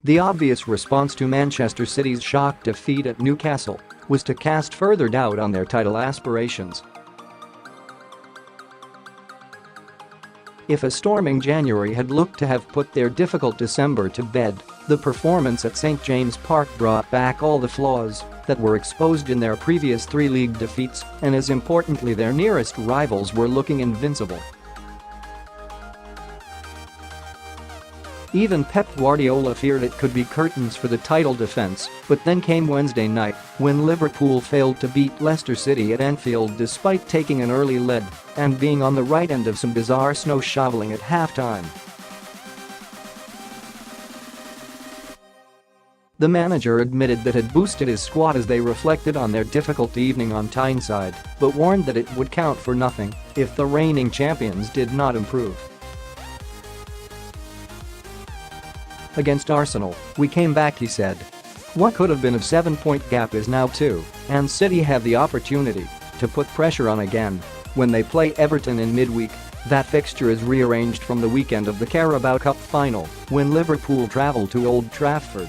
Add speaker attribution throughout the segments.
Speaker 1: The obvious response to Manchester City's shock defeat at Newcastle was to cast further doubt on their title aspirations. If a storming January had looked to have put their difficult December to bed, the performance at St James Park brought back all the flaws that were exposed in their previous 3 league defeats, and as importantly, their nearest rivals were looking invincible. Even Pep Guardiola feared it could be curtains for the title defense, but then came Wednesday night when Liverpool failed to beat Leicester City at Anfield despite taking an early lead and being on the right end of some bizarre snow shoveling at halftime. The manager admitted that had boosted his squad as they reflected on their difficult evening on Tyneside, but warned that it would count for nothing if the reigning champions did not improve. Against Arsenal, we came back, he said. What could have been a 7-point gap is now 2, and City have the opportunity to put pressure on again when they play Everton in midweek. That fixture is rearranged from the weekend of the Carabao Cup final when Liverpool travel to Old Trafford.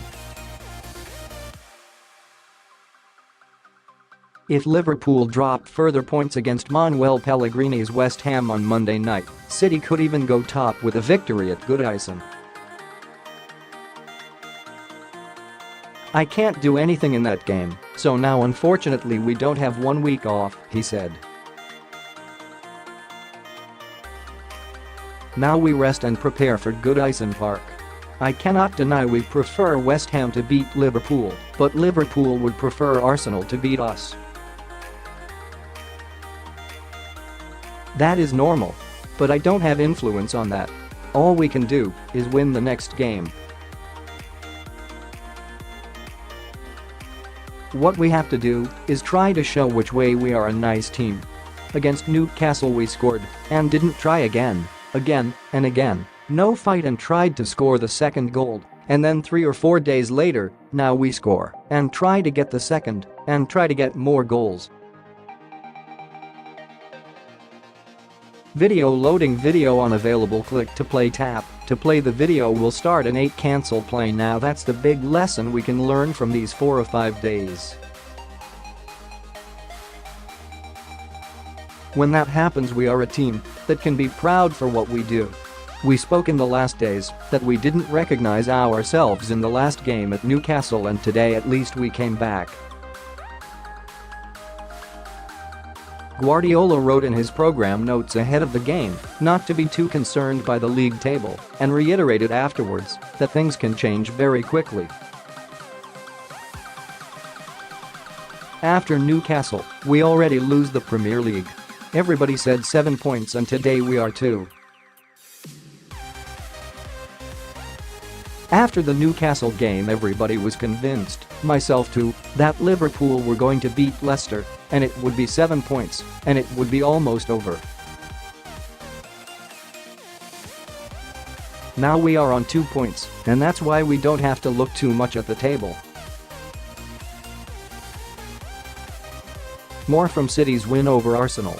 Speaker 1: If Liverpool dropped further points against Manuel Pellegrini's West Ham on Monday night, City could even go top with a victory at Goodison. I can't do anything in that game, so now unfortunately we don't have 1 week off, he said. Now we rest and prepare for Goodison Park. I cannot deny we prefer West Ham to beat Liverpool, but Liverpool would prefer Arsenal to beat us. That is normal. But I don't have influence on that. All we can do is win the next game. What we have to do is try to show which way we are a nice team. Against Newcastle we scored and didn't try again and again. No fight and tried to score the second goal, and then 3 or 4 days later, now we score and try to get the second and try to get more goals. Video loading video unavailable click to play tap. To play the video will start an 8 cancel play now. That's the big lesson we can learn from these 4 or 5 days. When that happens, we are a team that can be proud for what we do. We spoke in the last days that we didn't recognize ourselves in the last game at Newcastle, and today at least we came back. Guardiola wrote in his program notes ahead of the game not to be too concerned by the league table and reiterated afterwards that things can change very quickly. After Newcastle, we already lose the Premier League. Everybody said 7 points and today we are 2. After the Newcastle game, everybody was convinced, myself too, that Liverpool were going to beat Leicester and it would be 7 points and it would be almost over. Now we are on 2 points, and that's why we don't have to look too much at the table. More from City's win over Arsenal.